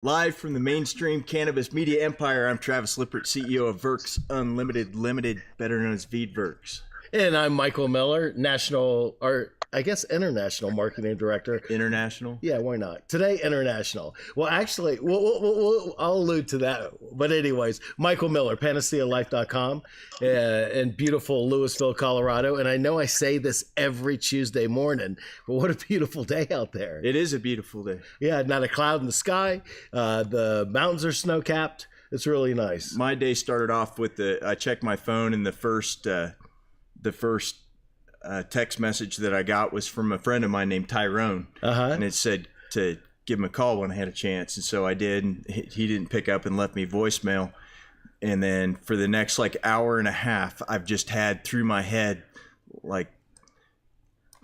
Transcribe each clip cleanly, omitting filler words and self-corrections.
Live from the Mainstream Cannabis Media Empire, I'm Travis Lippert, CEO of Veedverks Unlimited Limited, better known as Veedverks. And I'm Michael Miller, national, or I guess international marketing director. International? Yeah, why not? Today, international. Well, actually, I'll allude to that. But anyways, Michael Miller, PanaceaLife.com in beautiful Louisville, Colorado. And I know I say this every Tuesday morning, but what a beautiful day out there. It is a beautiful day. Yeah, not a cloud in the sky. The mountains are snow-capped. It's really nice. My day started off with I checked my phone, and the first text message that I got was from a friend of mine named Tyrone. And it said to give him a call when I had a chance. And so I did, and he didn't pick up and left me voicemail. And then for the next hour and a half, I've just had through my head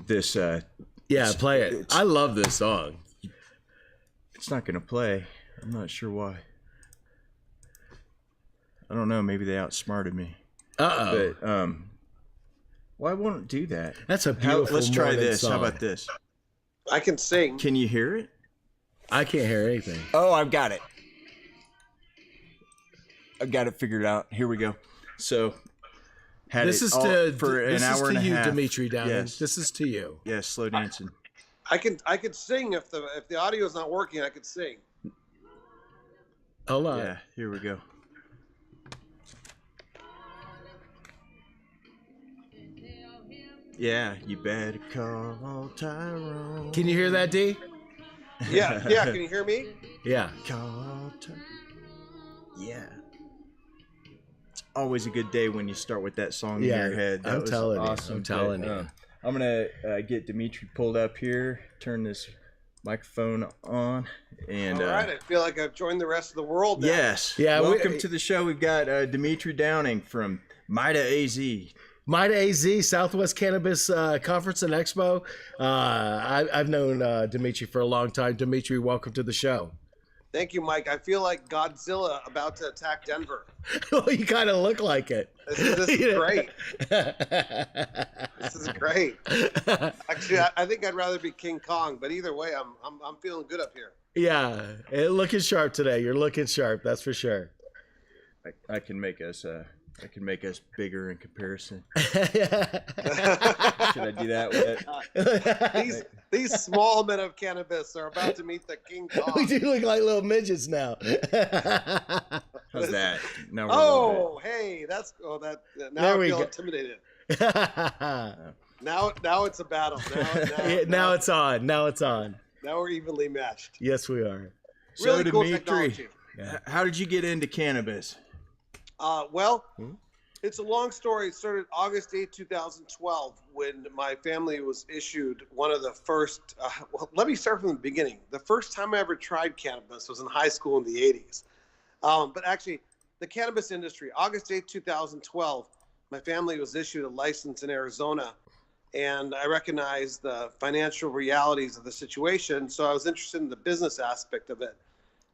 this. Yeah, play it. I love this song. It's not going to play. I'm not sure why. I don't know. Maybe they outsmarted me. But why won't it do that? That's a beautiful Let's try this. song. How about this? I can sing. Can you hear it? I can't hear anything. Oh, I've got it. I've got it figured out. Here we go. So, This is to a you, half. Demitri Downing. Yes. This is to you. Yes, slow dancing. I could sing if the audio is not working. I could sing. Hold on. Yeah, here we go. Yeah, you better call Tyrone. Can you hear that, D? Yeah. Can you hear me? Yeah. Call Tyrone. Yeah. It's always a good day when you start with that song in your head. That was awesome. I'm telling you. I'm gonna get Demitri pulled up here. Turn this microphone on, and all right. I feel like I've joined the rest of the world now. Yes. Yeah. Welcome to the show. We've got Demitri Downing from Mita-AZ. Mita-AZ, Southwest Cannabis Conference and Expo. I've known Demitri for a long time. Demitri, welcome to the show. Thank you, Mike. I feel like Godzilla about to attack Denver. Well, you kind of look like it. This is great. This is great. Actually, I think I'd rather be King Kong, but either way, I'm feeling good up here. Yeah, looking sharp today. You're looking sharp, that's for sure. I can make us bigger in comparison. Should I do that with these small men of cannabis are about to meet the King Kong. We do look like little midgets now. How's that? Now now I feel intimidated. Now it's a battle. Now it's on. Now we're evenly matched. Yes, we are. Really so, cool Demitri, technology. How did you get into cannabis? It's a long story. It started August 8, 2012, when my family was issued one of the first, let me start from the beginning. The first time I ever tried cannabis was in high school in the 80s. But actually, the cannabis industry, August 8, 2012, my family was issued a license in Arizona, and I recognized the financial realities of the situation, so I was interested in the business aspect of it.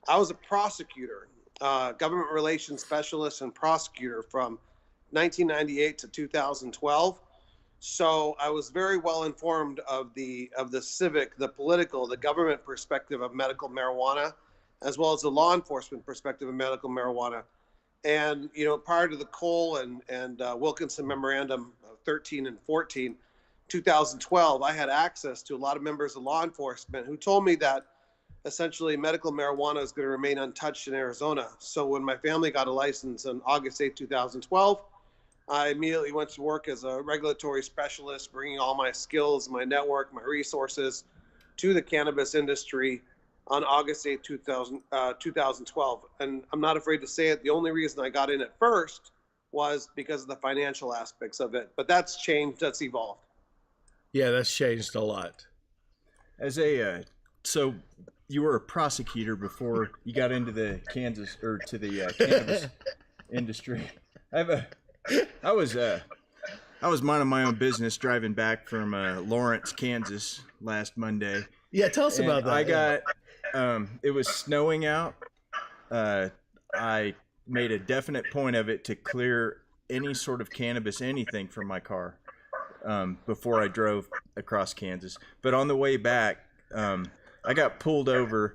I was a prosecutor. Government relations specialist and prosecutor from 1998 to 2012. So I was very well informed of the civic, the political, the government perspective of medical marijuana, as well as the law enforcement perspective of medical marijuana. And, prior to the Cole and Wilkinson Memorandum of 13 and 14, 2012, I had access to a lot of members of law enforcement who told me that essentially medical marijuana is going to remain untouched in Arizona. So when my family got a license on August 8, 2012, I immediately went to work as a regulatory specialist, bringing all my skills, my network, my resources to the cannabis industry on August 8, 2012. And I'm not afraid to say it. The only reason I got in at first was because of the financial aspects of it. But that's changed. That's evolved. Yeah, that's changed a lot. So you were a prosecutor before you got into the cannabis industry. I was minding my own business driving back from Lawrence, Kansas last Monday. Yeah, tell us about that. I got it was snowing out. I made a definite point of it to clear any sort of cannabis, anything from my car before I drove across Kansas. But on the way back, I got pulled over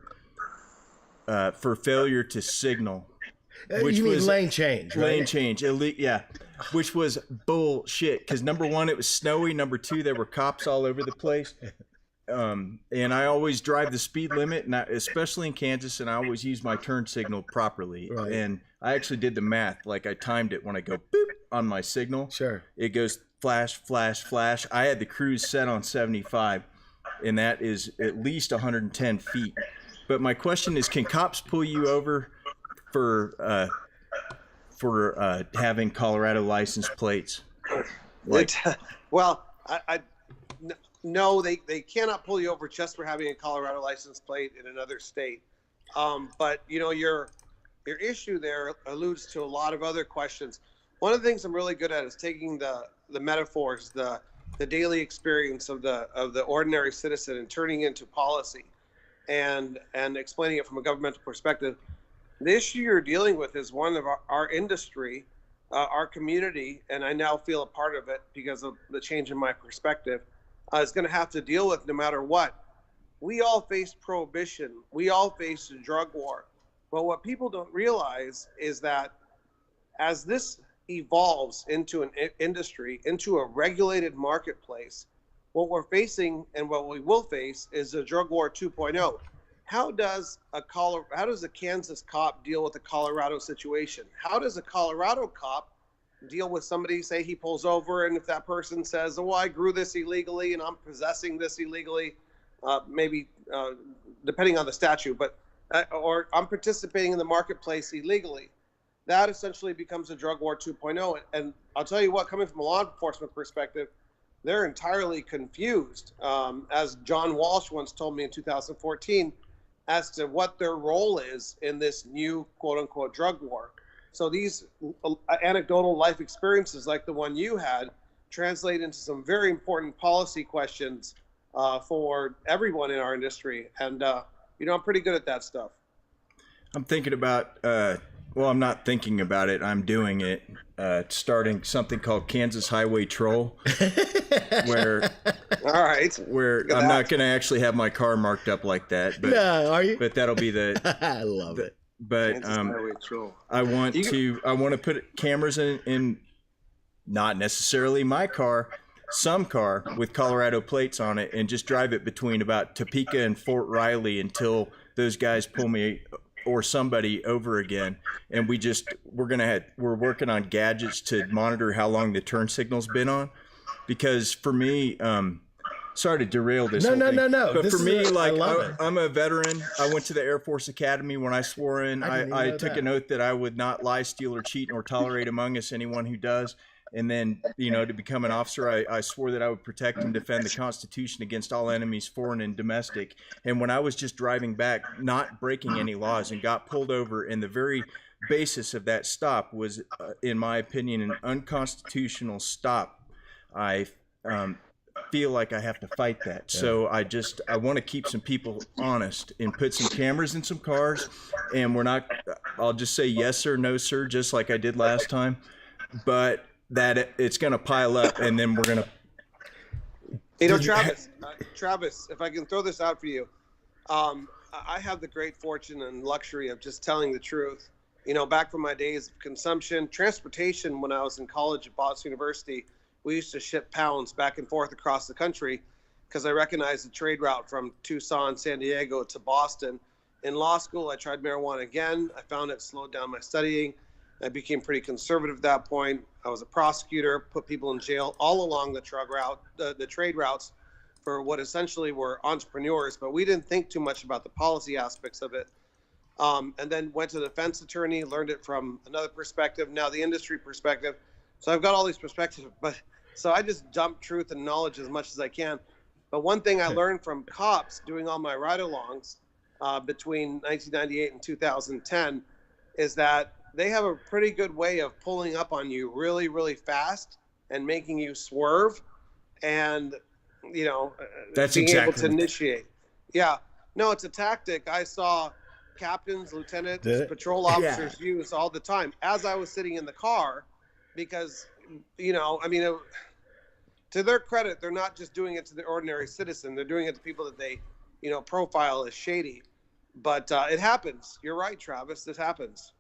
for failure to signal. Which means lane change, right? Lane change, yeah, which was bullshit. Because number one, it was snowy. Number two, there were cops all over the place. And I always drive the speed limit, and especially in Kansas, and I always use my turn signal properly. Right. And I actually did the math. Like, I timed it when I go boop on my signal. Sure. It goes flash, flash, flash. I had the cruise set on 75, and that is at least 110 feet. But my question is, can cops pull you over for having Colorado license plates? Like, no, they cannot pull you over just for having a Colorado license plate in another state. But your issue there alludes to a lot of other questions. One of the things I'm really good at is taking the metaphors, the daily experience of the ordinary citizen, and turning into policy, and explaining it from a governmental perspective. The issue you're dealing with is one of our industry, our community, and I now feel a part of it because of the change in my perspective, is going to have to deal with no matter what. We all face prohibition. We all face a drug war. But what people don't realize is that as this evolves into an industry, into a regulated marketplace, what we're facing and what we will face is a drug war 2.0. How does a Kansas cop deal with a Colorado situation? How does a Colorado cop deal with somebody, say he pulls over, and if that person says, oh, I grew this illegally and I'm possessing this illegally, maybe depending on the statute, but or I'm participating in the marketplace illegally, that essentially becomes a drug war 2.0. And I'll tell you what, coming from a law enforcement perspective, they're entirely confused, as John Walsh once told me in 2014, as to what their role is in this new quote-unquote drug war. So these anecdotal life experiences like the one you had translate into some very important policy questions for everyone in our industry. And, I'm pretty good at that stuff. I'm thinking about, I'm not thinking about it. I'm doing it. Starting something called Kansas Highway Troll, where all right, where I'm not going to actually have my car marked up like that. But, no, are you? But that'll be the. I love it. But I want to put cameras in, not necessarily my car, some car with Colorado plates on it, and just drive it between about Topeka and Fort Riley until those guys pull me or somebody over again. And we're working on gadgets to monitor how long the turn signal's been on, because for me, sorry to derail this. No. But for me, I'm a veteran. I went to the Air Force Academy. When I swore in, I took an oath that I would not lie, steal, or cheat, nor tolerate among us anyone who does. And then, to become an officer, I swore that I would protect and defend the Constitution against all enemies, foreign and domestic. And when I was just driving back, not breaking any laws, and got pulled over, and the very basis of that stop was, in my opinion, an unconstitutional stop, I feel like I have to fight that. Yeah. So I want to keep some people honest and put some cameras in some cars, and I'll just say yes sir, no sir, just like I did last time, but that it's going to pile up, and then we're going to. Travis, if I can throw this out for you, I have the great fortune and luxury of just telling the truth. Back from my days of consumption, transportation, when I was in college at Boston University, we used to ship pounds back and forth across the country because I recognized the trade route from Tucson, San Diego to Boston. In law school, I tried marijuana again. I found it slowed down my studying. I became pretty conservative at that point. I was a prosecutor, put people in jail all along the trade routes for what essentially were entrepreneurs, but we didn't think too much about the policy aspects of it. And then went to the defense attorney, learned it from another perspective, now the industry perspective. So I've got all these perspectives, so I just dump truth and knowledge as much as I can. But one thing I learned from cops doing all my ride-alongs between 1998 and 2010 is that they have a pretty good way of pulling up on you really, really fast and making you swerve, and that's being exactly able to initiate. Yeah, no, it's a tactic I saw captains, lieutenants, patrol officers use all the time as I was sitting in the car, because to their credit, they're not just doing it to the ordinary citizen. They're doing it to people that they profile as shady. But it happens. You're right, Travis. This happens.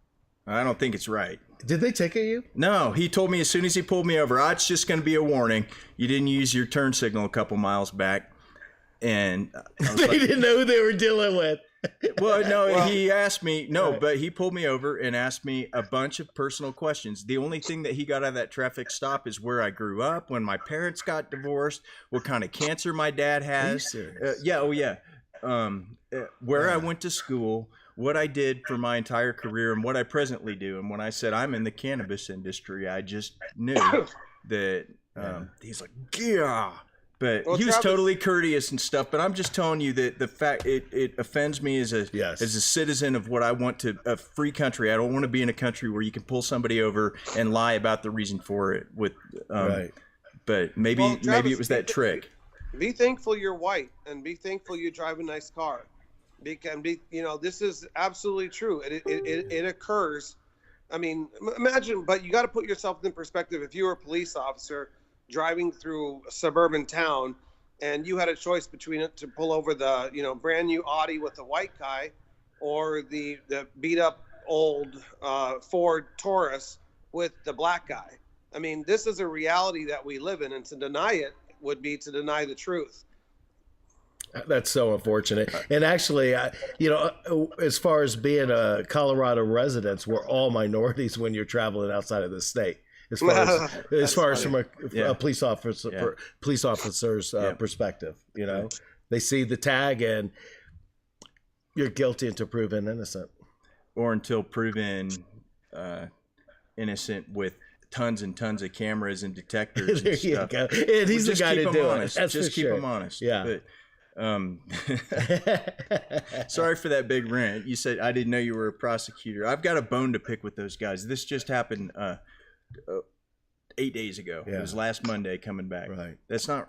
I don't think it's right. Did they ticket you? No, he told me as soon as he pulled me over, it's just going to be a warning. You didn't use your turn signal a couple miles back. And They didn't know who they were dealing with. He asked me, but he pulled me over and asked me a bunch of personal questions. The only thing that he got out of that traffic stop is where I grew up, when my parents got divorced, what kind of cancer my dad has. Where I went to school, what I did for my entire career, and what I presently do. And when I said I'm in the cannabis industry, I just knew that he's like, yeah. But he was totally courteous and stuff. But I'm just telling you that the fact it offends me as a citizen of what I want to a free country. I don't want to be in a country where you can pull somebody over and lie about the reason for it. But maybe it was that trick. Be thankful you're white, and be thankful you drive a nice car. This is absolutely true. It occurs. I mean, imagine, but you got to put yourself in perspective. If you were a police officer driving through a suburban town, and you had a choice between it to pull over the brand new Audi with the white guy, or the beat up old Ford Taurus with the black guy. I mean, this is a reality that we live in, and to deny it would be to deny the truth. That's so unfortunate. And actually, as far as being a Colorado resident, we're all minorities when you're traveling outside of the state. As far as from a police officer's perspective, they see the tag and you're guilty until proven innocent, or until proven innocent with tons and tons of cameras and detectors and stuff. And he's the guy to do it. That's just keep them honest. Yeah. But, sorry for that big rant. You said I didn't know you were a prosecutor. I've got a bone to pick with those guys. This just happened 8 days ago. Yeah. It was last Monday coming back. Right. That's not.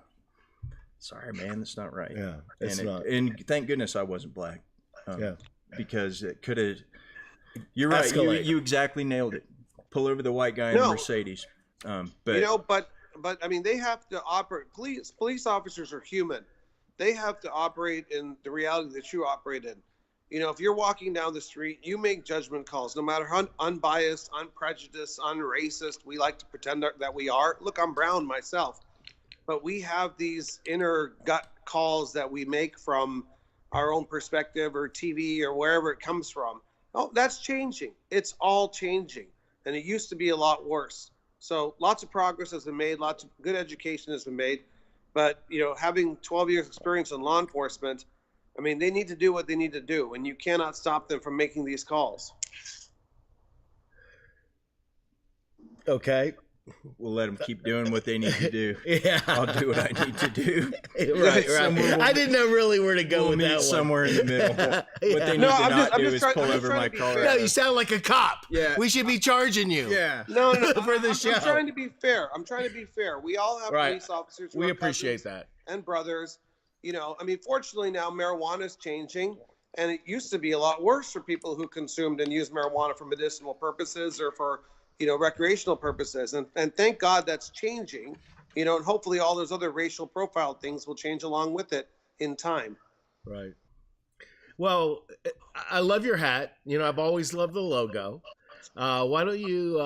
Sorry, man. That's not right. Yeah, it's not. And thank goodness I wasn't black. Because it could have. You're Escalate. right. You exactly nailed it. Pull over the white guy in a Mercedes. But I mean, they have to operate. Police officers are human. They have to operate in the reality that you operate in. If you're walking down the street, you make judgment calls, no matter how unbiased, unprejudiced, unracist we like to pretend that we are. Look, I'm brown myself, but we have these inner gut calls that we make from our own perspective or TV or wherever it comes from. Oh, that's changing. It's all changing. And it used to be a lot worse. So lots of progress has been made. Lots of good education has been made. But, having 12 years experience in law enforcement, I mean, they need to do what they need to do, and you cannot stop them from making these calls. Okay. We'll let them keep doing what they need to do. Yeah. I'll do what I need to do. Right. I didn't know really where to go with that one. Somewhere in the middle. What they need to not do is pull over my car. No, you sound like a cop. Yeah. We should be charging you. Yeah. No, for the show. I'm trying to be fair. We all have police officers. We appreciate that. And brothers. I mean, fortunately now marijuana is changing, and it used to be a lot worse for people who consumed and used marijuana for medicinal purposes or for recreational purposes. And thank God that's changing, and hopefully all those other racial profile things will change along with it in time. Right. Well, I love your hat. I've always loved the logo. Why don't you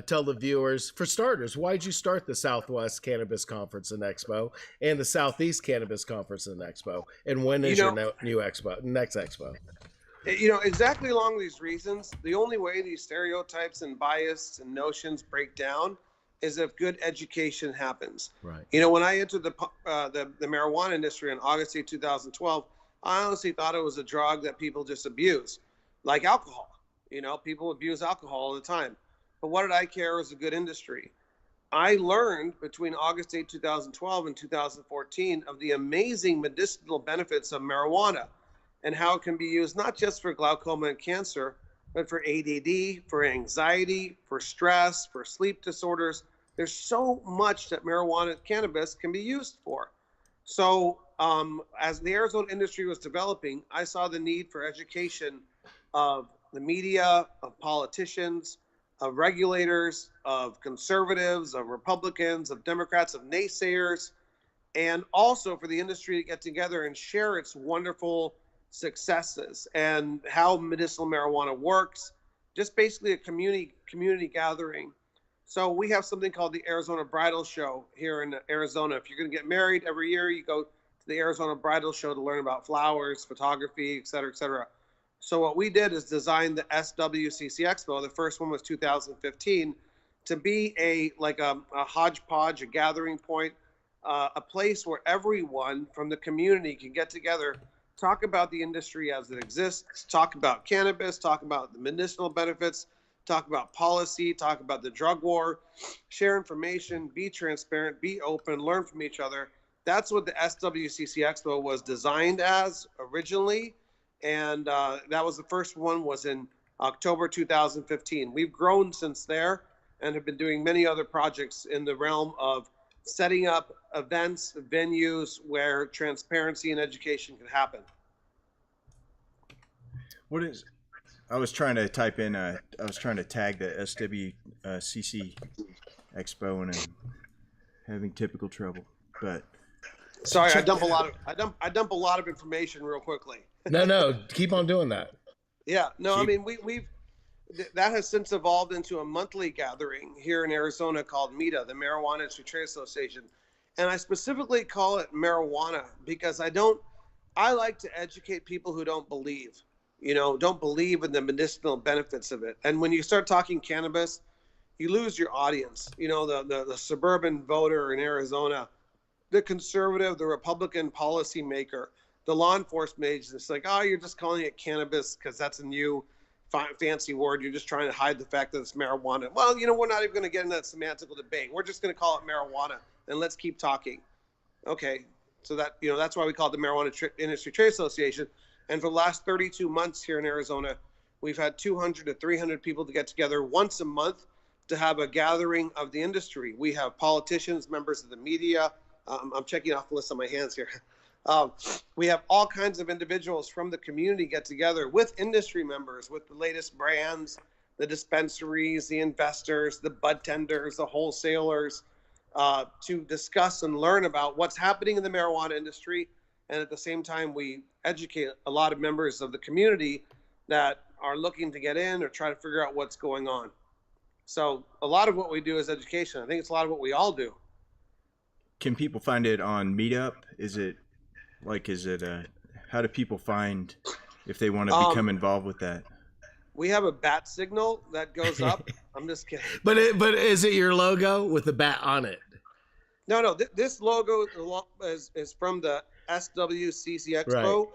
tell the viewers, for starters, why did you start the Southwest Cannabis Conference and Expo and the Southeast Cannabis Conference and Expo? And when is your next expo? Exactly along these reasons. The only way these stereotypes and bias and notions break down is if good education happens. Right. When I entered the marijuana industry in August 8, 2012, I honestly thought it was a drug that people just abuse, like alcohol. People abuse alcohol all the time. But what did I care? It was a good industry. I learned between August 8, 2012 and 2014 of the amazing medicinal benefits of marijuana and how it can be used not just for glaucoma and cancer, but for ADD, for anxiety, for stress, for sleep disorders. There's so much that marijuana cannabis can be used for. So as the Arizona industry was developing, I saw the need for education of the media, of politicians, of regulators, of conservatives, of Republicans, of Democrats, of naysayers, and also for the industry to get together and share its wonderful successes and how medicinal marijuana works, just basically a community gathering. So we have something called the Arizona Bridal Show here in Arizona. If you're going to get married every year, you go to the Arizona Bridal Show to learn about flowers, photography, et cetera, et cetera. So what we did is design the SWCC Expo. The first one was 2015, to be a hodgepodge, a gathering point, a place where everyone from the community can get together, talk about the industry as it exists, talk about cannabis, talk about the medicinal benefits, talk about policy, talk about the drug war, share information, be transparent, be open, learn from each other. That's what the SWCC Expo was designed as originally. And that was the first one, was in October 2015. We've grown since there and have been doing many other projects in the realm of setting up events, venues where transparency and education can happen. I was trying to type in, I was trying to tag the SWCC Expo and I'm having typical trouble, but. Sorry, I dump a lot of information real quickly. No, keep on doing that. Yeah, no, I mean, that has since evolved into a monthly gathering here in Arizona called Mita, the Marijuana Industry Trade Association. And I specifically call it marijuana because I like to educate people who don't believe in the medicinal benefits of it. And when you start talking cannabis, you lose your audience. The suburban voter in Arizona, the conservative, the Republican policymaker, the law enforcement agents, it's like, oh, you're just calling it cannabis because that's a new fancy word. You're just trying to hide the fact that it's marijuana. Well, we're not even going to get into that semantical debate. We're just going to call it marijuana and let's keep talking. Okay, so that's why we call it the Marijuana Industry Trade Association. And for the last 32 months here in Arizona, we've had 200 to 300 people to get together once a month to have a gathering of the industry. We have politicians, members of the media. I'm checking off the list on my hands here. We have all kinds of individuals from the community get together with industry members, with the latest brands, the dispensaries, the investors, the bud tenders, the wholesalers, to discuss and learn about what's happening in the marijuana industry. And at the same time, we educate a lot of members of the community that are looking to get in or try to figure out what's going on. So a lot of what we do is education. I think it's a lot of what we all do. Can people find it on Meetup? How do people find if they want to become involved with that? We have a bat signal that goes up. I'm just kidding. But is it your logo with the bat on it? No. This logo is from the SWCC Expo, right,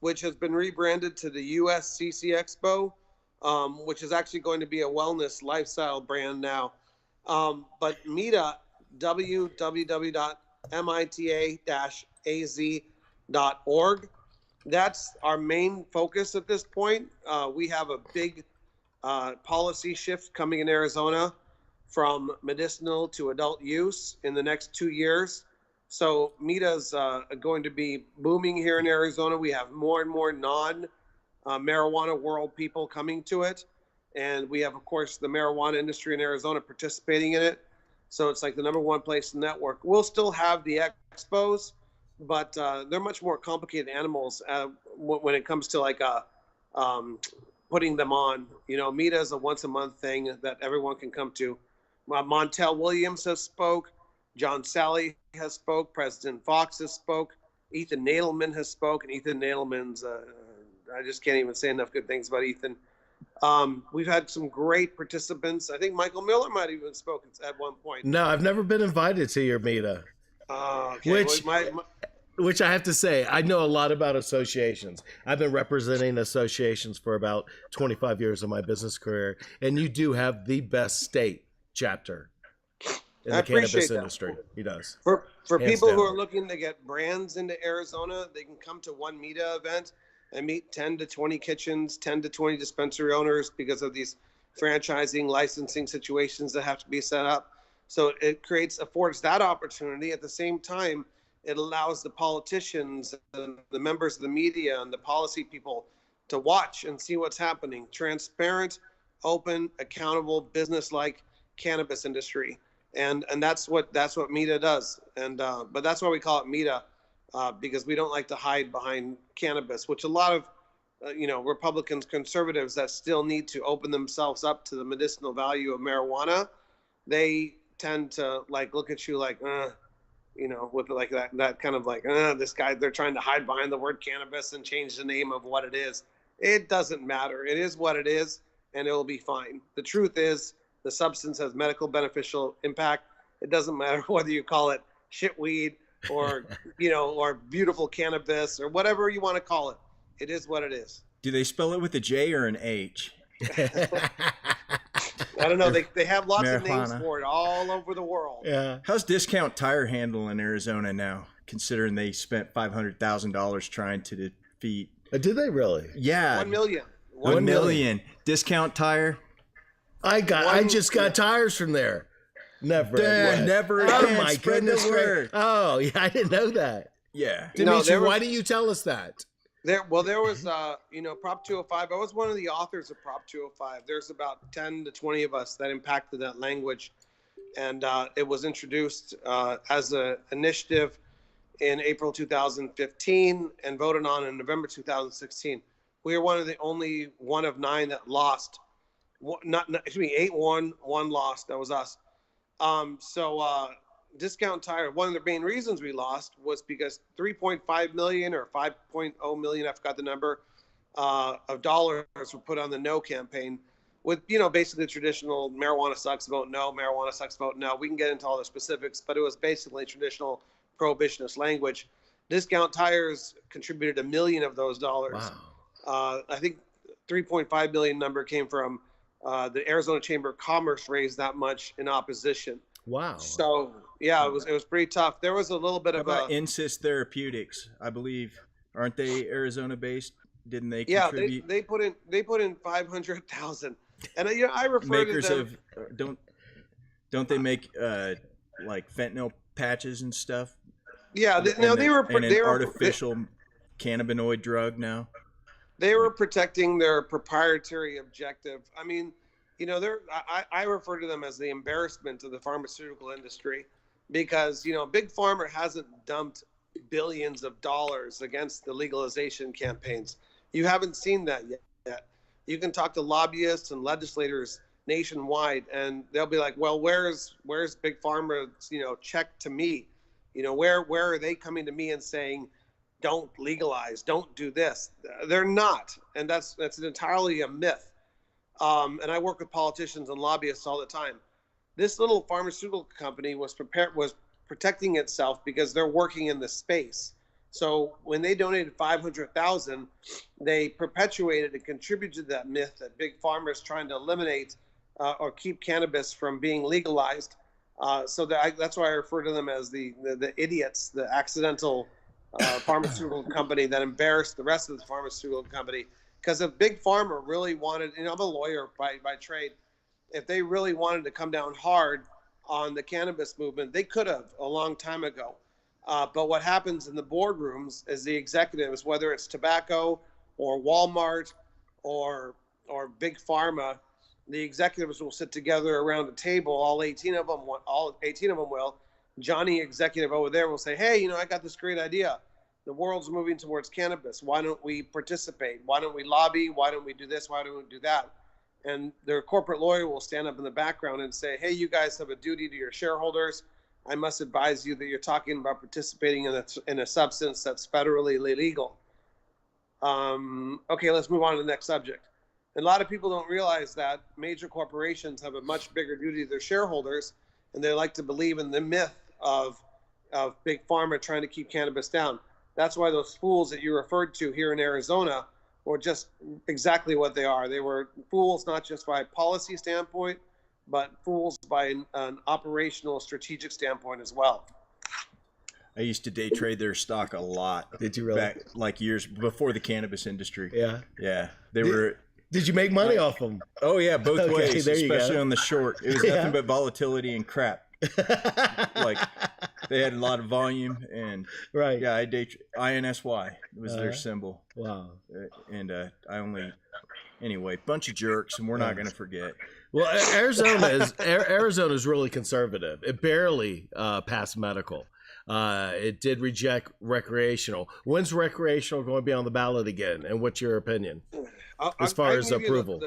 which has been rebranded to the USCC Expo, which is actually going to be a wellness lifestyle brand now. But Mita, www.mita-az.org. That's our main focus at this point. We have a big policy shift coming in Arizona from medicinal to adult use in the next 2 years. So Mita's going to be booming here in Arizona. We have more and more non-marijuana world people coming to it. And we have, of course, the marijuana industry in Arizona participating in it. So it's like the #1 place to network. We'll still have the expos, but they're much more complicated animals when it comes to putting them on. Mita is a once a month thing that everyone can come to. Montel Williams has spoke. John Sally has spoke. President Fox has spoke. Ethan Nadelman has spoken. Ethan Nadelman's, I just can't even say enough good things about Ethan. We've had some great participants. I think Michael Miller might have even spoken at one point. No, I've never been invited to your Mita. Okay. Which I have to say, I know a lot about associations. I've been representing associations for about 25 years of my business career, and you do have the best state chapter in the cannabis industry. He does. For people who are looking to get brands into Arizona, they can come to one Mita event and meet 10 to 20 kitchens, 10 to 20 dispensary owners because of these franchising, licensing situations that have to be set up. So it affords that opportunity. At the same time, it allows the politicians and the members of the media and the policy people to watch and see what's happening. Transparent, open, accountable, business-like cannabis industry. And that's what Mita does. And but that's why we call it Mita. because we don't like to hide behind cannabis, which a lot of Republicans, conservatives that still need to open themselves up to the medicinal value of marijuana, they tend to look at you with like that kind of this guy, they're trying to hide behind the word cannabis and change the name of what it is. It doesn't matter. It is what it is, and it will be fine. The truth is the substance has medical beneficial impact. It doesn't matter whether you call it shit weed or, or beautiful cannabis or whatever you want to call it. It is what it is. Do they spell it with a J or an H? I don't know. They have lots of names for it all over the world. Yeah. How's Discount Tire handle in Arizona now, considering they spent $500,000 trying to defeat? Did they really? Yeah. 1 million. 1 million. Discount Tire. I just got tires from there. Never again. Oh my goodness. Oh yeah, I didn't know that. Yeah. Dimitri, why didn't you tell us that? There was Prop 205. I was one of the authors of Prop 205. There's about 10 to 20 of us that impacted that language, and it was introduced as an initiative in April 2015 and voted on in November 2016. We were one of the only one of 9 that lost. 8 won, 1 lost. That was us. Discount Tire, one of the main reasons we lost was because 3.5 million or 5.0 million, I forgot the number, of dollars were put on the no campaign with, basically the traditional marijuana sucks, vote no, marijuana sucks, vote no. We can get into all the specifics, but it was basically traditional prohibitionist language. Discount Tires contributed $1 million of those dollars. Wow. I think 3.5 million number came from the Arizona Chamber of Commerce raised that much in opposition. Wow. So yeah, it was pretty tough. There was a little bit of Insys Therapeutics, I believe. Aren't they Arizona based? Didn't they contribute? Yeah, they put in 500,000. And I refer makers to them, of don't they make like fentanyl patches and stuff? Yeah, they were artificial cannabinoid drug now. They were protecting their proprietary objective. I mean, I refer to them as the embarrassment of the pharmaceutical industry because, Big Pharma hasn't dumped billions of dollars against the legalization campaigns. You haven't seen that yet. You can talk to lobbyists and legislators nationwide, and they'll be like, well, where's Big Pharma's, check to me? Where are they coming to me and saying, don't legalize, don't do this? They're not. And that's entirely a myth. And I work with politicians and lobbyists all the time. This little pharmaceutical company was protecting itself because they're working in the space. So when they donated 500,000, they perpetuated and contributed to that myth that Big Pharma is trying to eliminate or keep cannabis from being legalized. That's why I refer to them as the idiots, the accidental pharmaceutical company that embarrassed the rest of the pharmaceutical company. Because if Big Pharma really wanted, I'm a lawyer by trade, if they really wanted to come down hard on the cannabis movement, they could have a long time ago. But what happens in the boardrooms is the executives, whether it's tobacco or Walmart or Big Pharma, the executives will sit together around a table. All 18 of them will. Johnny, executive over there, will say, hey, I got this great idea. The world's moving towards cannabis. Why don't we participate? Why don't we lobby? Why don't we do this? Why don't we do that? And their corporate lawyer will stand up in the background and say, hey, you guys have a duty to your shareholders. I must advise you that you're talking about participating in a substance that's federally illegal. Okay, let's move on to the next subject. And a lot of people don't realize that major corporations have a much bigger duty to their shareholders, and they like to believe in the myth of Big Pharma trying to keep cannabis down. That's why those fools that you referred to here in Arizona were just exactly what they are. They were fools not just by a policy standpoint, but fools by an operational strategic standpoint as well. I used to day trade their stock a lot. Did you really? Back years before the cannabis industry. Yeah. Yeah. Did you make money off them? Oh yeah, both Okay, ways, there you especially go. on the short. It was nothing but volatility and crap. Like they had a lot of volume and right. Yeah, INSY was their symbol. Wow. And anyway, bunch of jerks, and we're not going to forget. Well, Arizona is really conservative. It barely passed medical. It did reject recreational. When's recreational going to be on the ballot again? And what's your opinion as far as approval?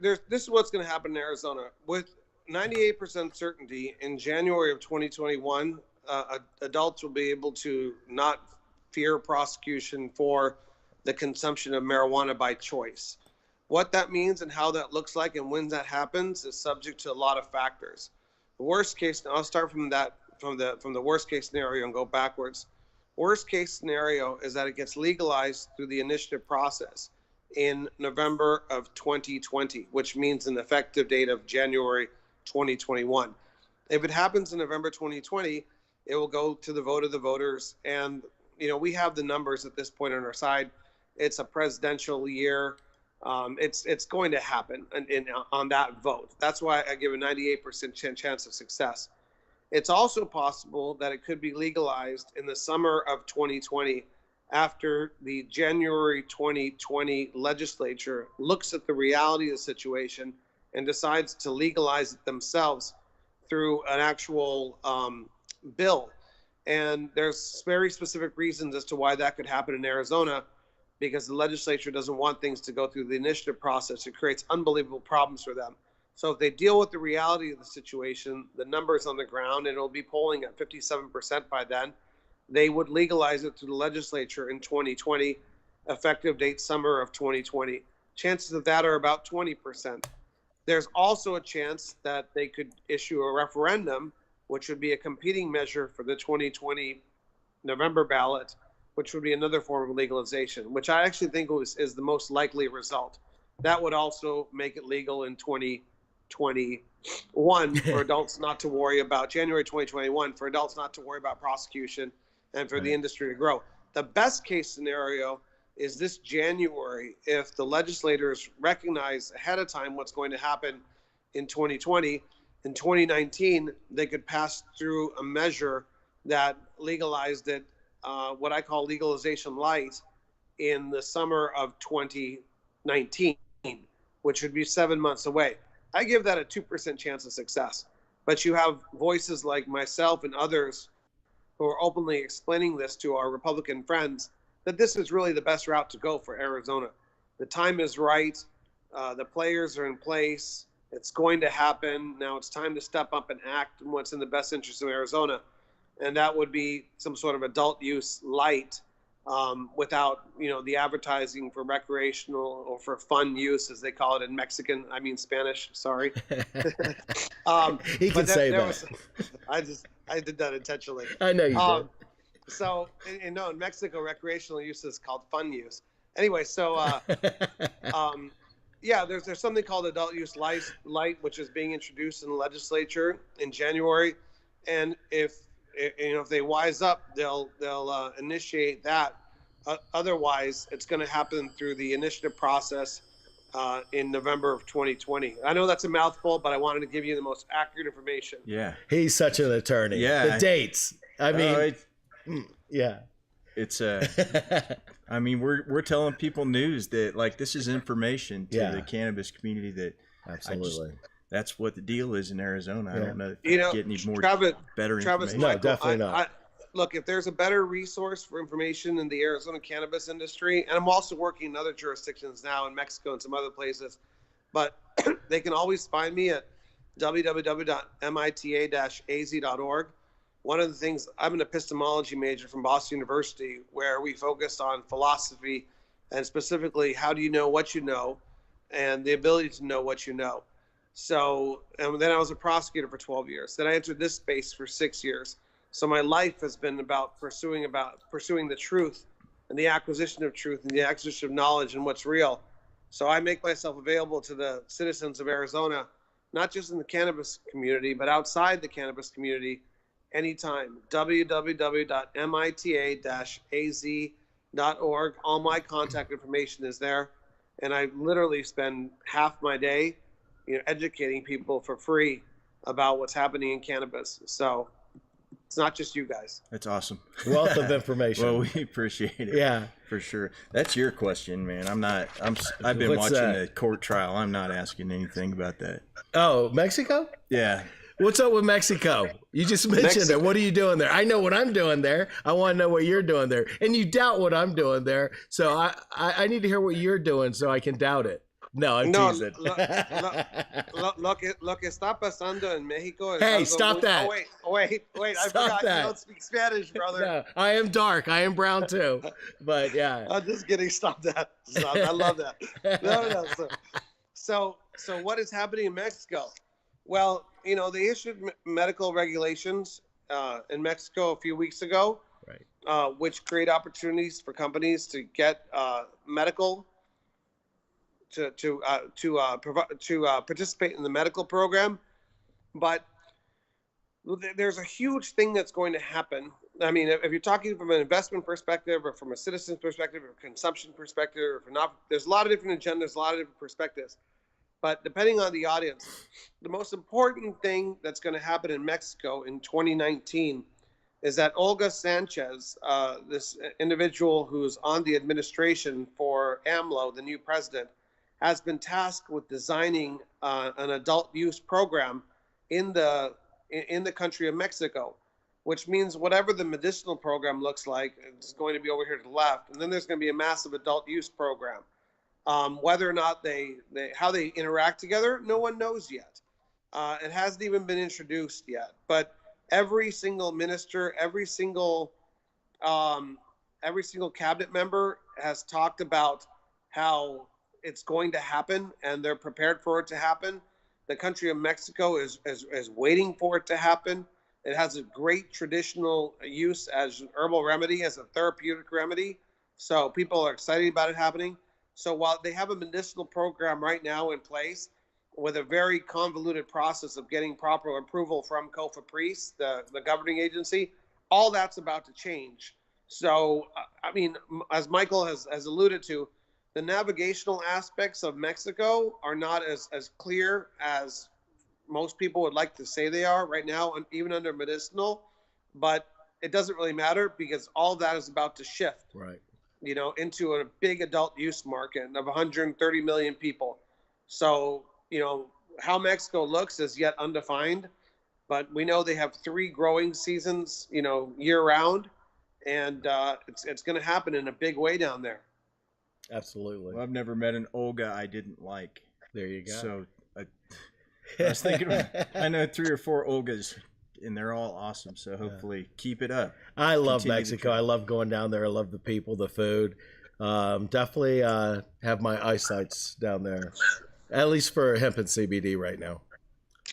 This is what's going to happen in Arizona. With 98% certainty in January of 2021, adults will be able to not fear prosecution for the consumption of marijuana by choice. What that means and how that looks like and when that happens is subject to a lot of factors. The worst case, I'll start from the worst case scenario and go backwards. Worst case scenario is that it gets legalized through the initiative process in November of 2020, which means an effective date of January 2021. If it happens in November 2020, it will go to the vote of the voters. And, we have the numbers at this point on our side. It's a presidential year. It's going to happen on that vote. That's why I give a 98% chance of success. It's also possible that it could be legalized in the summer of 2020 after the January 2020 legislature looks at the reality of the situation and decides to legalize it themselves through an actual bill. And there's very specific reasons as to why that could happen in Arizona, because the legislature doesn't want things to go through the initiative process. It creates unbelievable problems for them. So if they deal with the reality of the situation, the numbers on the ground, and it'll be polling at 57% by then, they would legalize it through the legislature in 2020, effective date summer of 2020. Chances of that are about 20%. There's also a chance that they could issue a referendum, which would be a competing measure for the 2020 November ballot, which would be another form of legalization, which I actually think is the most likely result. That would also make it legal in 2021 for adults not to worry about, January 2021, for adults not to worry about prosecution and for the industry to grow. The best case scenario is this January, if the legislators recognize ahead of time what's going to happen in 2020. In 2019, they could pass through a measure that legalized it, what I call legalization light, in the summer of 2019, which would be 7 months away. I give that a 2% chance of success. But you have voices like myself and others who are openly explaining this to our Republican friends, that this is really the best route to go for Arizona. The time is right. The players are in place. It's going to happen. Now it's time to step up and act in what's in the best interest of Arizona. And that would be some sort of adult use light, without, the advertising for recreational or for fun use, as they call it in Spanish. Sorry. He can say that. I did that intentionally. I know you did. So, in Mexico, recreational use is called fun use. Anyway, so, yeah, there's something called adult use light, which is being introduced in the legislature in January, and if they wise up, they'll initiate that. Otherwise, it's going to happen through the initiative process in November of 2020. I know that's a mouthful, but I wanted to give you the most accurate information. Yeah, he's such an attorney. Yeah, the dates. I mean, yeah, it's I mean, we're telling people news that, like, this is information to the cannabis community that absolutely. That's what the deal is in Arizona. I don't know if get any more better Travis, information. No, definitely not. Look, if there's a better resource for information in the Arizona cannabis industry, and I'm also working in other jurisdictions now in Mexico and some other places, but they can always find me at www.mita-az.org. One of the things, I'm an epistemology major from Boston University, where we focused on philosophy and specifically how do you know what you know and the ability to know what you know. So, and then I was a prosecutor for 12 years. Then I entered this space for 6 years. So my life has been about pursuing the truth and the acquisition of truth and the acquisition of knowledge and what's real. So I make myself available to the citizens of Arizona, not just in the cannabis community, but outside the cannabis community, anytime. www.mita-az.org. All my contact information is there. And I literally spend half my day, educating people for free about what's happening in cannabis. So it's not just you guys. That's awesome. Wealth of information. Well, we appreciate it. Yeah, for sure. That's your question, man. I've been watching the court trial. I'm not asking anything about that. Oh, Mexico? Yeah. What's up with Mexico? You just mentioned it. What are you doing there? I know what I'm doing there. I want to know what you're doing there. And you doubt what I'm doing there. So I need to hear what you're doing so I can doubt it. No, I'm teasing. Lo que está pasando en Mexico es hey, stop that. Oh, wait. I forgot you don't speak Spanish, brother. No, I am dark. I am brown too. But yeah. I'm just kidding. Stop that. Stop. I love that. No. So what is happening in Mexico? Well, they issued medical regulations in Mexico a few weeks ago, right? Which create opportunities for companies to get medical to participate in the medical program. But there's a huge thing that's going to happen. I mean, if you're talking from an investment perspective, or from a citizen's perspective, or consumption perspective, or for not, there's a lot of different agendas, a lot of different perspectives. But depending on the audience, the most important thing that's going to happen in Mexico in 2019 is that Olga Sanchez, this individual who's on the administration for AMLO, the new president, has been tasked with designing an adult use program in the country of Mexico, which means whatever the medicinal program looks like, it's going to be over here to the left, and then there's going to be a massive adult use program. Whether or not how they interact together, no one knows yet. It hasn't even been introduced yet. But every single minister, every single cabinet member has talked about how it's going to happen, and they're prepared for it to happen. The country of Mexico is waiting for it to happen. It has a great traditional use as an herbal remedy, as a therapeutic remedy. So people are excited about it happening. So while they have a medicinal program right now in place with a very convoluted process of getting proper approval from COFEPRIS, the governing agency, all that's about to change. So, I mean, as Michael has alluded to, the navigational aspects of Mexico are not as clear as most people would like to say they are right now, even under medicinal, but it doesn't really matter because all that is about to shift. Right. Into a big adult use market of 130 million people. So, how Mexico looks is yet undefined, but we know they have 3 growing seasons, year round, and it's going to happen in a big way down there. Absolutely. Well, I've never met an Olga I didn't like. There you go. So I was thinking, I know 3 or 4 Olgas, and they're all awesome. So hopefully keep it up. I love Mexico. I love going down there. I love the people, the food. Definitely have my eyesights down there, at least for hemp and CBD right now.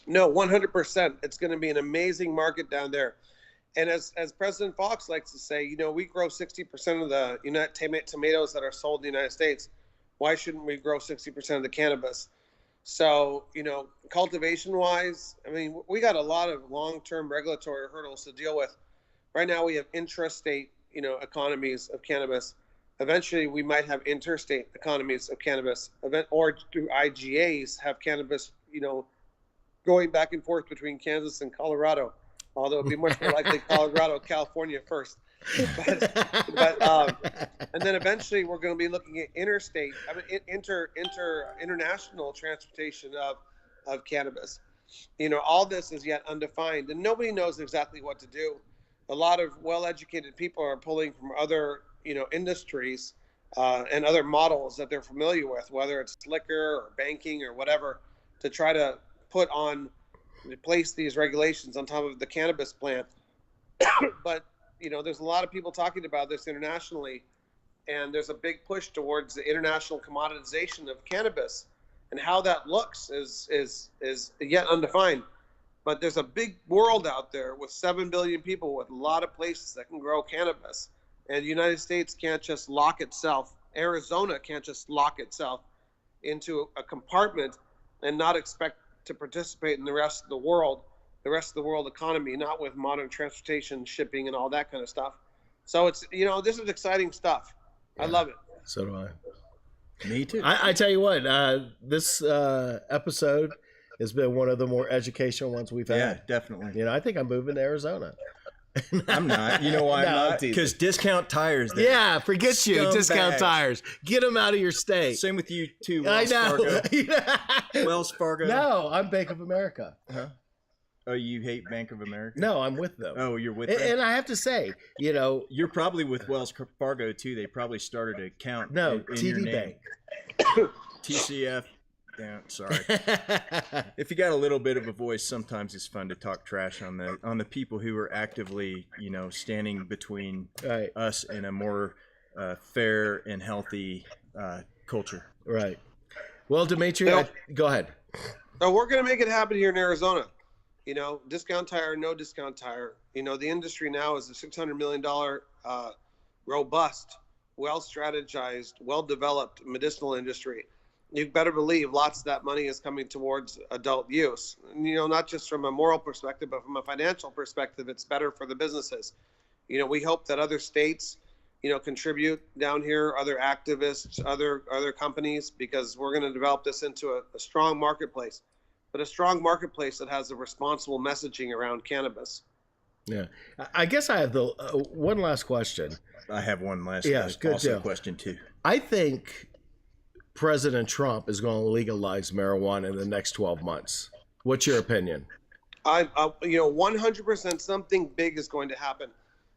No, 100%. It's going to be an amazing market down there. And as President Fox likes to say, we grow 60% of the tomatoes that are sold in the United States. Why shouldn't we grow 60% of the cannabis? So, cultivation-wise, I mean, we got a lot of long-term regulatory hurdles to deal with. Right now, we have intrastate, economies of cannabis. Eventually, we might have interstate economies of cannabis, or through IGAs have cannabis, going back and forth between Kansas and Colorado. Although it'd be much more likely Colorado, California first. But and then eventually we're going to be looking at interstate, international transportation of cannabis. All this is yet undefined, and nobody knows exactly what to do. A lot of well-educated people are pulling from other, industries and other models that they're familiar with, whether it's liquor or banking or whatever, to try to place these regulations on top of the cannabis plant. But there's a lot of people talking about this internationally, and there's a big push towards the international commoditization of cannabis, and how that looks is yet undefined. But there's a big world out there with 7 billion people with a lot of places that can grow cannabis, and the United States can't just lock itself. Arizona can't just lock itself into a compartment and not expect to participate in the rest of the world economy, not with modern transportation, shipping, and all that kind of stuff. So it's, this is exciting stuff. Yeah, I love it. So do I. Me too. I tell you what, this episode has been one of the more educational ones we've had. Yeah, definitely. I think I'm moving to Arizona. I'm not. You know why I'm not? Because Discount Tires. Yeah, forget you. Discount Tires. Get them out of your state. Same with you too. I know. Wells Fargo. No, I'm Bank of America. Huh? Oh, you hate Bank of America? No, I'm with them. Oh, you're with them? And I have to say, you're probably with Wells Fargo too. They probably started an account. No, in TD your name. Bank. TCF. Yeah, sorry. If you got a little bit of a voice, sometimes it's fun to talk trash on the people who are actively, standing between us and a more fair and healthy culture. Right. Well, Demitri, go ahead. So we're going to make it happen here in Arizona. Discount tire, no discount tire. The industry now is a $600 million robust, well-strategized, well-developed medicinal industry. You better believe lots of that money is coming towards adult use. Not just from a moral perspective, but from a financial perspective, it's better for the businesses. We hope that other states, contribute down here, other activists, other companies, because we're going to develop this into a strong marketplace, but a strong marketplace that has a responsible messaging around cannabis. Yeah. I guess I have the one last question. I have one last question too. I think President Trump is going to legalize marijuana in the next 12 months. What's your opinion? 100% something big is going to happen.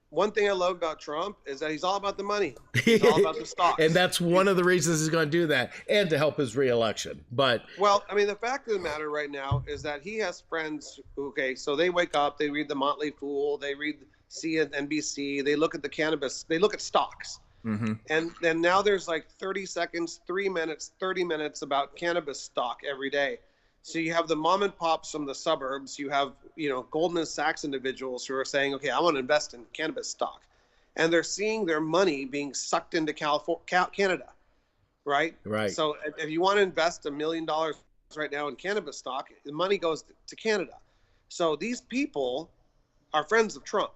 One thing I love about Trump is that he's all about the money. He's all about the stocks. And that's one of the reasons he's going to do that, and to help his reelection. But the fact of the matter right now is that he has friends. Okay, so they wake up, they read the Motley Fool, they read CNBC, they look at the cannabis, they look at stocks. Mm-hmm. And then now there's like 30 seconds, 3 minutes, 30 minutes about cannabis stock every day. So you have the mom and pops from the suburbs. You have, Goldman Sachs individuals who are saying, okay, I want to invest in cannabis stock. And they're seeing their money being sucked into Canada, right? Right. So if you want to invest $1 million right now in cannabis stock, the money goes to Canada. So these people are friends of Trump.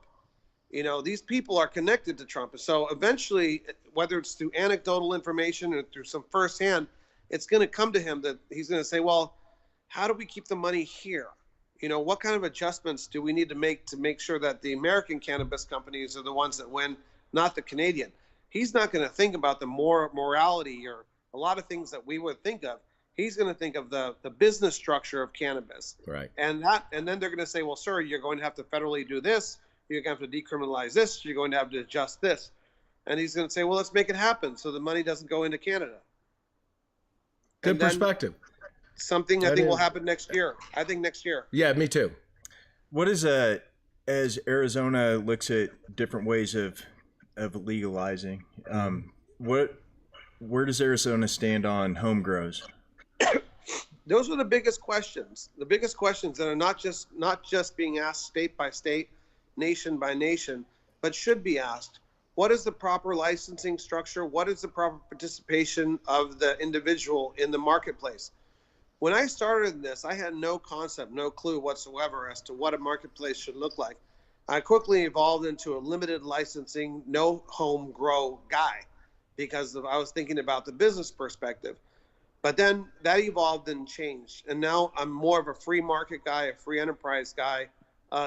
These people are connected to Trump. So eventually, whether it's through anecdotal information or through some firsthand, it's going to come to him that he's going to say, well, how do we keep the money here? What kind of adjustments do we need to make sure that the American cannabis companies are the ones that win, not the Canadian? He's not going to think about the morality or a lot of things that we would think of. He's going to think of the business structure of cannabis. Right. And then they're going to say, well, sir, you're going to have to federally do this. You're going to have to decriminalize this. You're going to have to adjust this. And he's going to say, well, let's make it happen so the money doesn't go into Canada. Good perspective. Something I think will happen next year. I think next year. Yeah, me too. What is as Arizona looks at different ways of legalizing, where does Arizona stand on home grows? Those are the biggest questions. The biggest questions that are not just being asked state by state, nation by nation, but should be asked. What is the proper licensing structure? What is the proper participation of the individual in the marketplace? When I started this, I had no concept, no clue whatsoever as to what a marketplace should look like. I quickly evolved into a limited licensing, no home grow guy because I was thinking about the business perspective. But then that evolved and changed. And now I'm more of a free market guy, a free enterprise guy,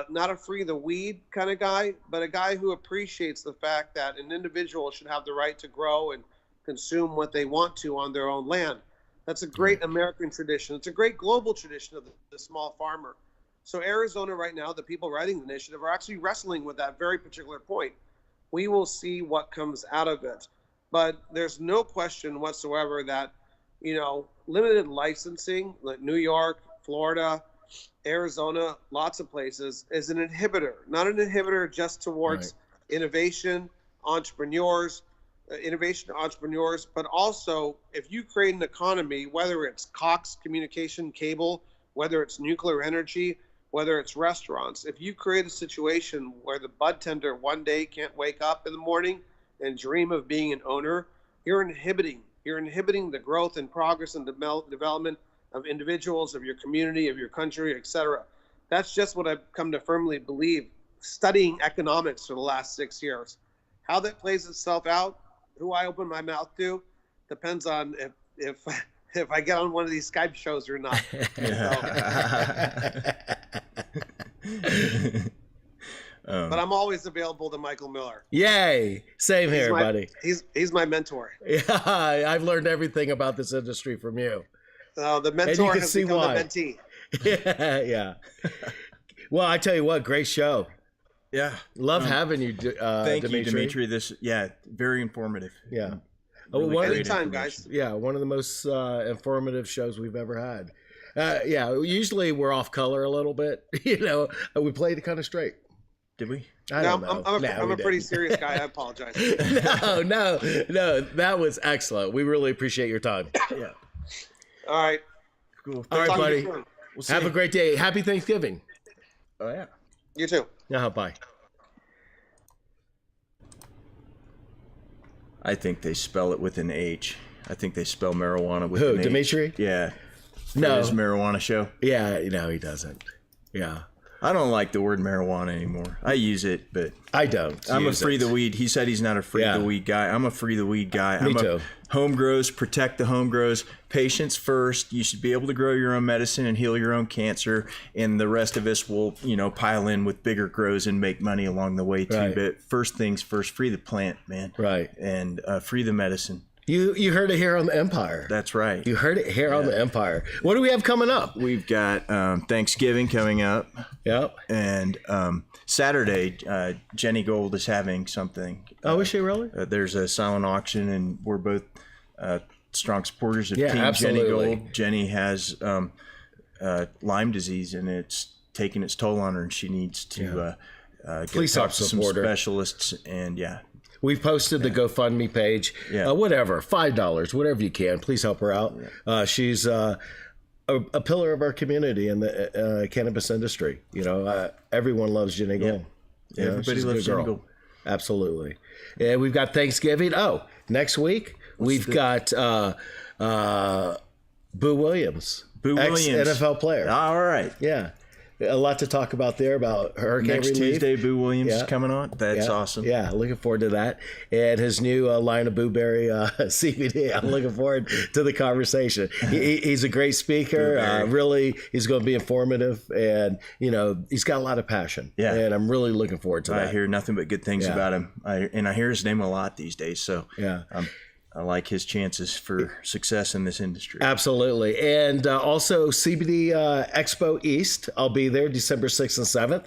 not a free the weed kind of guy, but a guy who appreciates the fact that an individual should have the right to grow and consume what they want to on their own land. That's a great American tradition. It's a great global tradition of the small farmer. So Arizona right now, the people writing the initiative are actually wrestling with that very particular point. We will see what comes out of it. But there's no question whatsoever that, limited licensing, like New York, Florida, Arizona, lots of places, is an inhibitor. Not an inhibitor just towards innovation, entrepreneurs, but also if you create an economy, whether it's Cox Communication Cable, whether it's nuclear energy, whether it's restaurants, if you create a situation where the bud tender one day can't wake up in the morning and dream of being an owner, you're inhibiting the growth and progress and development of individuals, of your community, of your country, etc. That's just what I've come to firmly believe, studying economics for the last 6 years. How that plays itself out, who I open my mouth to, depends on if I get on one of these Skype shows or not. But I'm always available to Michael Miller. Yay! Same here, buddy. He's my mentor. Yeah, I've learned everything about this industry from you. The mentor has become the mentee. Yeah. Well, I tell you what, great show. Yeah. Love having you, Thank Demitri. you, Demitri. Very informative. Yeah. Anytime, guys. Yeah, one of the most informative shows we've ever had. Usually we're off color a little bit. We played it kind of straight. Did we? I don't know. I'm a pretty serious guy. I apologize. No. That was excellent. We really appreciate your time. Yeah. All right. Cool. All right, buddy. Have a great day. Happy Thanksgiving. Oh, yeah. You too. Yeah, bye. I think they spell it with an H. I think they spell marijuana with an H. Demitri? Yeah. No. His marijuana show. Yeah, no, he doesn't. Yeah. I don't like the word marijuana anymore. I use it, but I don't. I'm a free the weed. He said he's not a free the weed guy. I'm a free the weed guy. Me too. Home grows, protect the home grows. Patients first. You should be able to grow your own medicine and heal your own cancer, and the rest of us will, pile in with bigger grows and make money along the way too. Right. But first things first, free the plant, man. Right. And free the medicine. You heard it here on the Empire. That's right. You heard it here on the Empire. What do we have coming up? We've got Thanksgiving coming up. Yep. And Saturday, Jenny Gold is having something. Oh, is she really? There's a silent auction, and we're both strong supporters of Team absolutely. Jenny Gold. Jenny has Lyme disease, and it's taking its toll on her, and she needs to Please get help to some support her. specialists. And We've posted the GoFundMe page. Yeah. Whatever, $5, whatever you can. Please help her out. She's a pillar of our community in the cannabis industry. Everyone loves Jenny Gold. Yeah. Everybody loves Jenny Gold. Absolutely. And we've got Thanksgiving. Oh, next week we've got Boo Williams. Ex-NFL player. All right. Yeah. A lot to talk about there about hurricane Next relief. Tuesday, Boo Williams is coming on. That's awesome. Yeah, looking forward to that. And his new line of Booberry CBD. I'm looking forward to the conversation. He's a great speaker. Really, he's going to be informative. And, he's got a lot of passion. Yeah. And I'm really looking forward to that. I hear nothing but good things about him. I hear his name a lot these days. So I like his chances for success in this industry. Absolutely. And also CBD Expo East. I'll be there December 6th and 7th.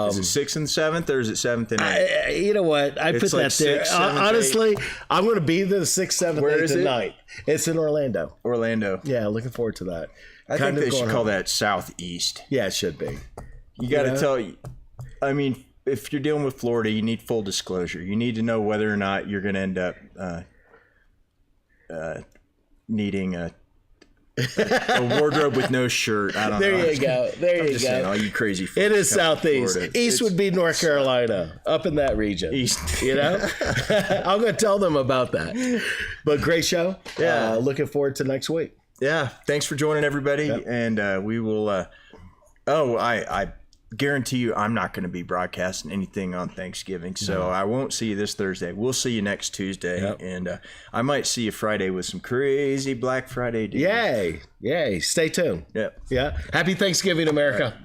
Is it 6th and 7th, or is it 7th and 8th? You know what? I put that there. 6th, 7th, honestly, I'm going to be there the 6th, 7th, 8th, and 9th. It's in Orlando. Yeah, looking forward to that. I think they should call that Southeast. Yeah, it should be. You got to tell you. I mean, if you're dealing with Florida, you need full disclosure. You need to know whether or not you're going to end up needing a wardrobe with no shirt. I don't know. There you go. There you go. Saying, all you crazy. It is Southeast. Florida. East would be North Carolina, up in that region. East. I'm going to tell them about that. But great show. Yeah. Looking forward to next week. Yeah. Thanks for joining, everybody. Yep. And we will. I guarantee you I'm not going to be broadcasting anything on Thanksgiving, so I won't see you this Thursday. We'll see you next Tuesday, and I might see you Friday with some crazy Black Friday deals. Yay. Stay tuned. Yep. Yeah. Happy Thanksgiving, America.